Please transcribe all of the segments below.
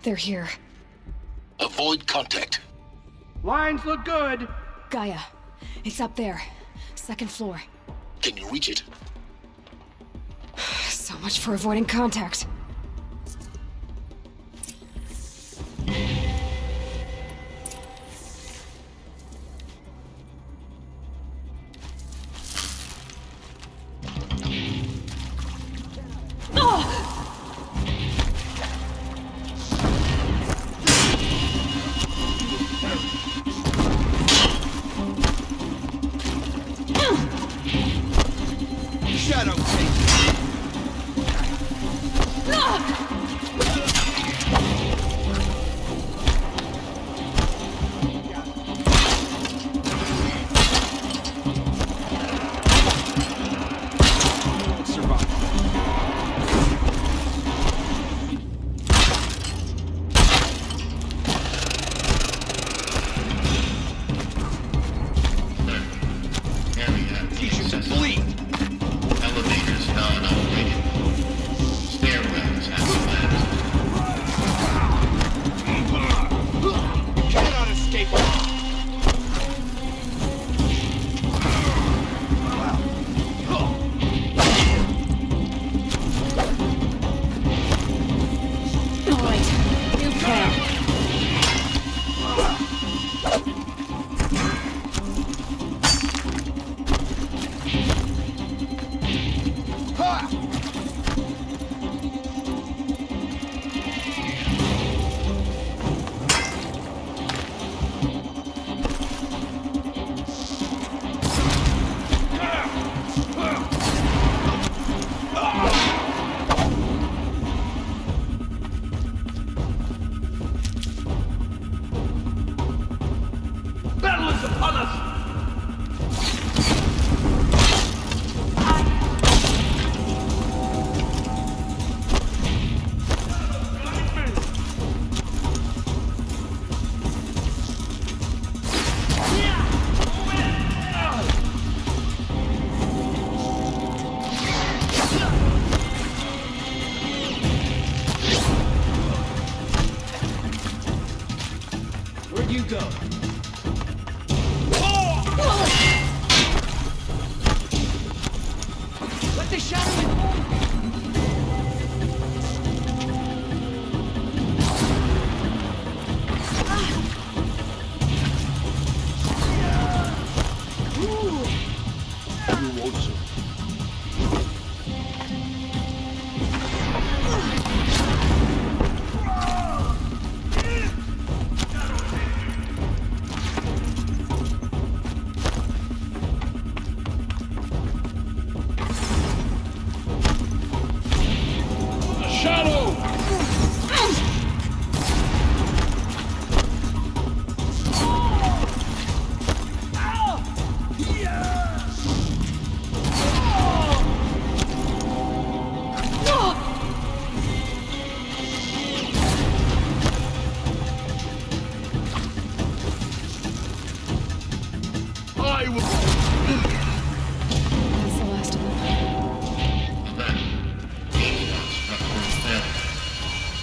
They're here. Avoid contact. Lines look good. Gaia. It's up there. Second floor. Can you reach it? So much for avoiding contact. Shadow take. Survive. Teach him to bleed. Elevators non-operated. Stairwells have collapsed. You cannot escape. Alright, new plan. Battle is upon us. Where'd you go? Let the shadow You also. I will. That's the last of them. Structural failure.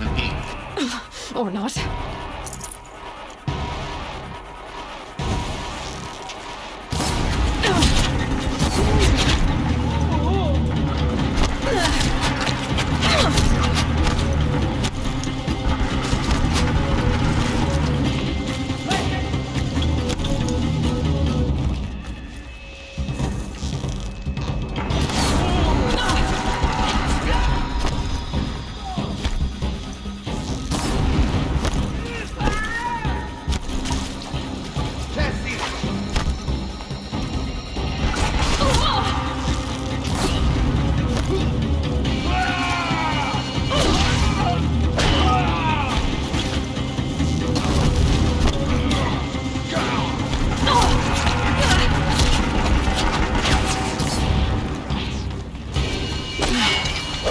Repeat. Or not.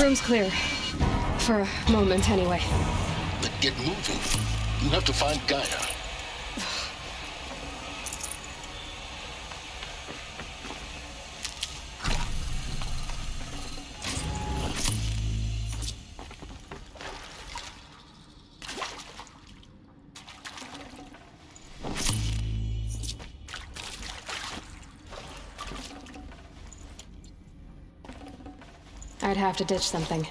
Room's clear. For a moment, anyway. Then get moving. You have to find Gaia. might have to ditch something.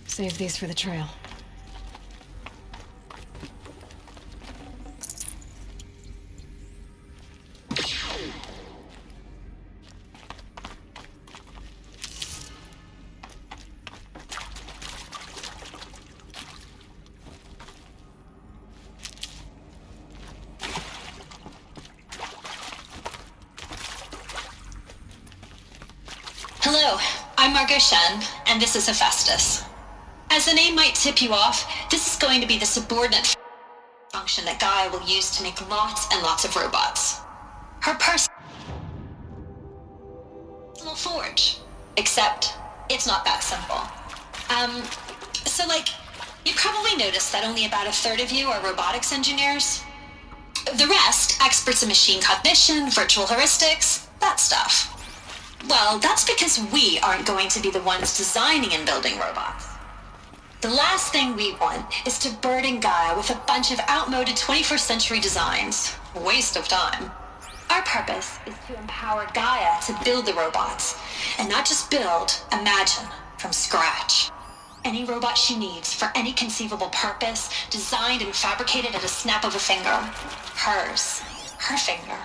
Save these for the trail. Hello, I'm Margot Shen, and this is Hephaestus. As the name might tip you off, this is going to be the subordinate function that Gaia will use to make lots and lots of robots. Her personal forge. Except, it's not that simple. You probably noticed that only about a third of you are robotics engineers. The rest, experts in machine cognition, virtual heuristics, that stuff. Well, that's because we aren't going to be the ones designing and building robots. The last thing we want is to burden Gaia with a bunch of outmoded 21st century designs. Waste of time. Our purpose is to empower Gaia to build the robots, and not just build, imagine, from scratch. Any robot she needs for any conceivable purpose, designed and fabricated at a snap of a finger. Hers. Her finger.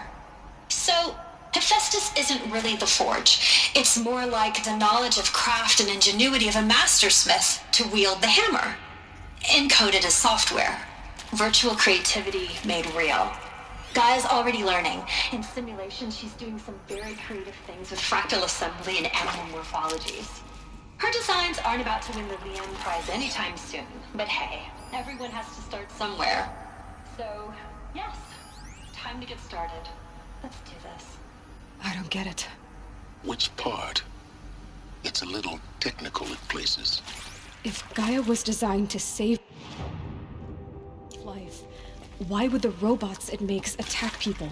So, Hephaestus isn't really the forge. It's more like the knowledge of craft and ingenuity of a mastersmith to wield the hammer. Encoded as software. Virtual creativity made real. Gaia's already learning. In simulation, she's doing some very creative things with fractal assembly and animal morphologies. Her designs aren't about to win the Lian Prize anytime soon, but hey, everyone has to start somewhere. So, yes, time to get started. Let's do this. I don't get it. Which part? It's a little technical at places. If Gaia was designed to save life, why would the robots it makes attack people?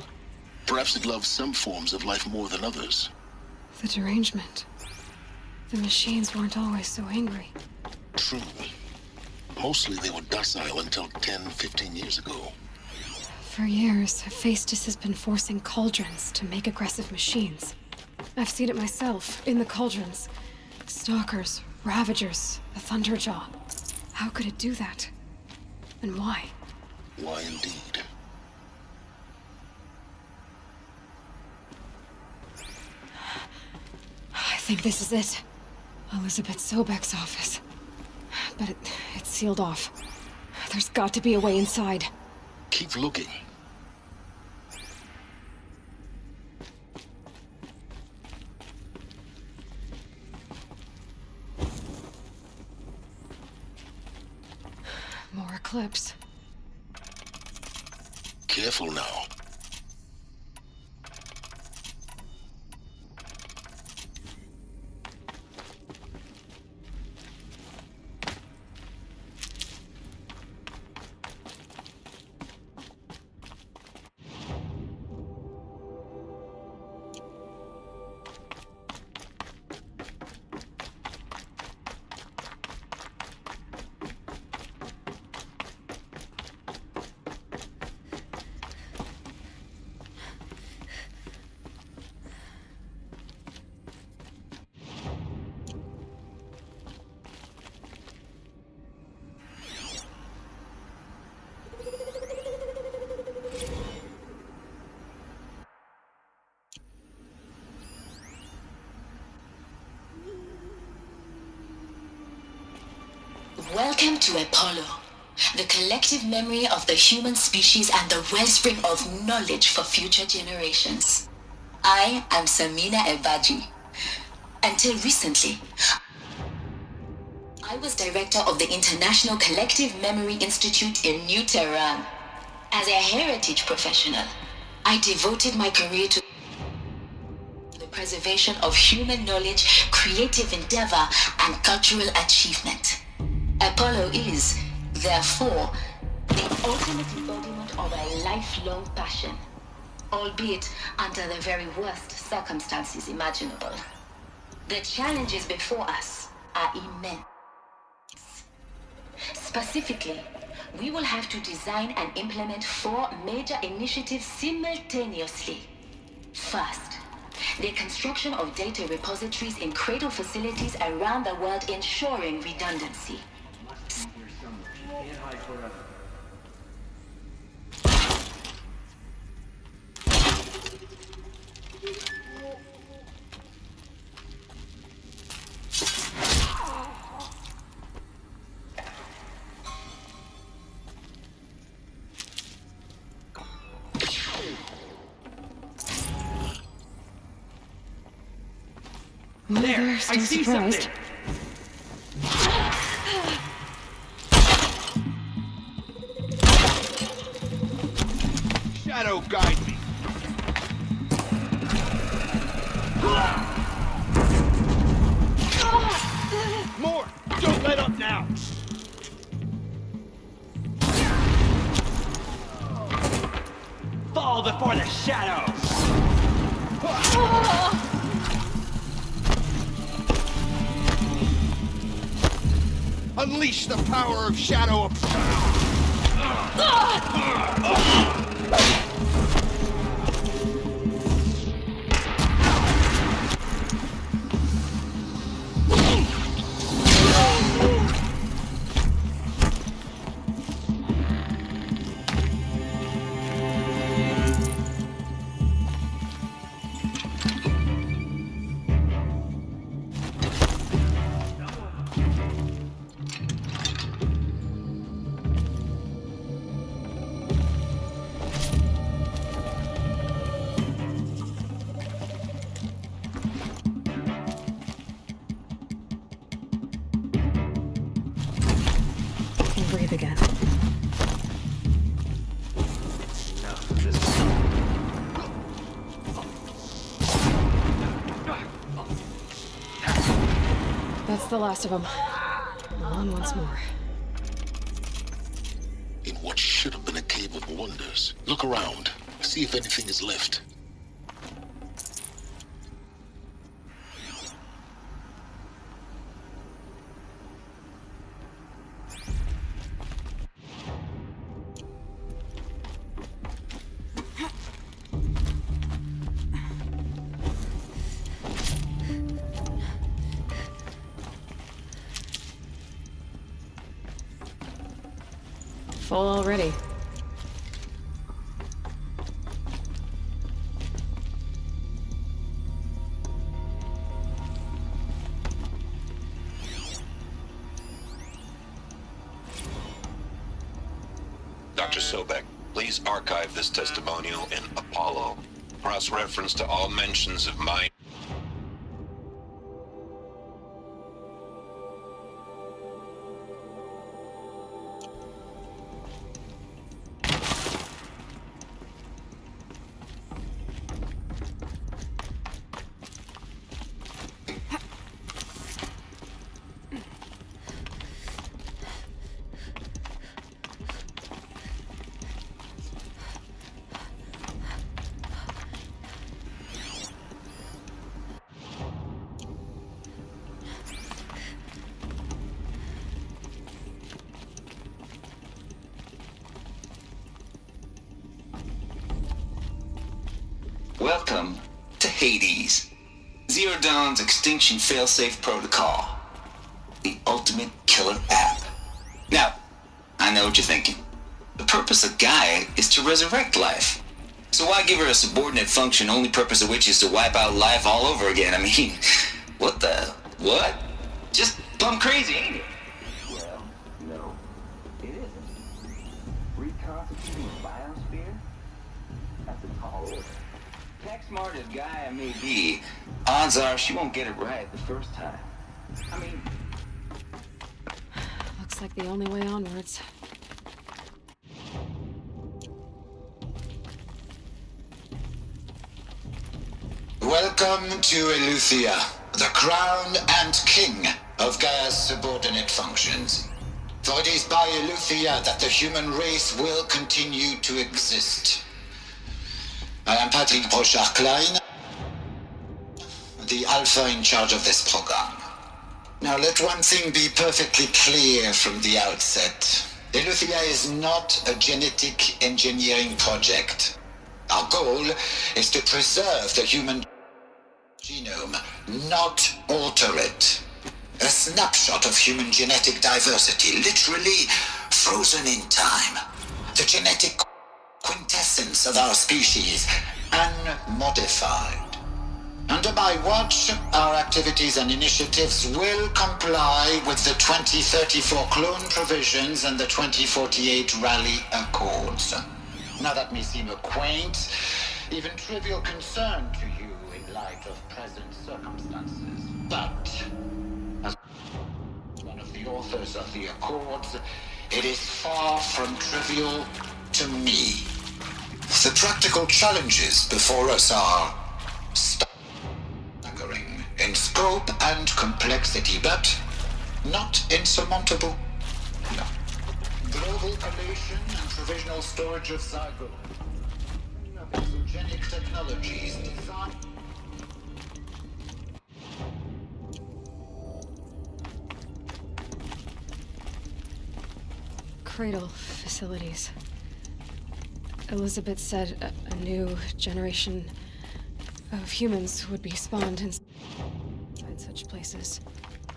Perhaps it loves some forms of life more than others. The derangement. The machines weren't always so angry. True. Mostly they were docile until 10, 15 years ago. For years, Hephaestus has been forcing cauldrons to make aggressive machines. I've seen it myself, in the cauldrons. Stalkers, Ravagers, the Thunderjaw. How could it do that? And why? Why indeed? I think this is it. Elizabeth Sobek's office. But it's sealed off. There's got to be a way inside. Keep looking. More eclipse. Careful now. Welcome to Apollo, the collective memory of the human species and the wellspring of knowledge for future generations. I am Samina Ebaji. Until recently, I was director of the International Collective Memory Institute in New Tehran. As a heritage professional, I devoted my career to the preservation of human knowledge, creative endeavor, and cultural achievement. Apollo is, therefore, the ultimate embodiment of a lifelong passion. albeit under the very worst circumstances imaginable. The challenges before us are immense. Specifically, we will have to design and implement 4 major initiatives simultaneously. First, the construction of data repositories in cradle facilities around the world, ensuring redundancy. Can't hide forever. Well, There, they're I still see surprised. something. Shadow guide me. More! Don't let up now! Fall before the shadow! Unleash the power of shadow! Can breathe again. That's the last of them. On once more. In what should have been a cave of wonders. Look around. See if anything is left. Full already. Dr. Sobek, please archive this testimonial in Apollo. Cross-reference to all mentions of my... Welcome to Hades, Zero Dawn's extinction failsafe protocol, the ultimate killer app. Now, I know what you're thinking. The purpose of Gaia is to resurrect life. So why give her a subordinate function, only purpose of which is to wipe out life all over again? I mean, what? Just plumb crazy, ain't it? Well, no, it isn't. Reconstituting a biosphere? That's a tall order. Tech smart as Gaia may be, odds are she won't get it right the first time. I mean, Looks like the only way onwards. Welcome to Eleuthia, the crown and king of Gaia's subordinate functions. For it is by Eleuthia that the human race will continue to exist. I am Patrick Brochard-Klein, the Alpha in charge of this program. Now, let one thing be perfectly clear from the outset. Eleuthia is not a genetic engineering project. Our goal is to preserve the human genome, not alter it. A snapshot of human genetic diversity, literally frozen in time. The genetic quintessence of our species, unmodified. Under my watch, our activities and initiatives will comply with the 2034 clone provisions and the 2048 Rally Accords. Now that may seem a quaint, even trivial concern to you in light of present circumstances. But, as one of the authors of the Accords, it is far from trivial to me. The practical challenges before us are staggering in scope and complexity, but not insurmountable. No. Global collation and provisional storage of zygote. Exogenic technologies designed. Cradle facilities. Elizabeth said a new generation of humans would be spawned inside such places.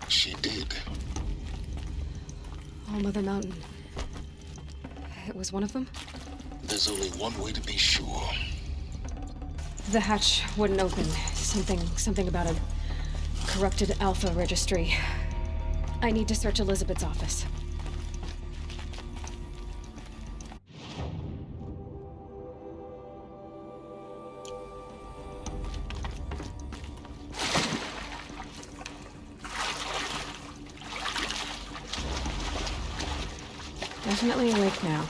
She did. All Mother Mountain. It was one of them? There's only one way to be sure. The hatch wouldn't open. Something about a corrupted Alpha registry. I need to search Elizabeth's office. Definitely awake now.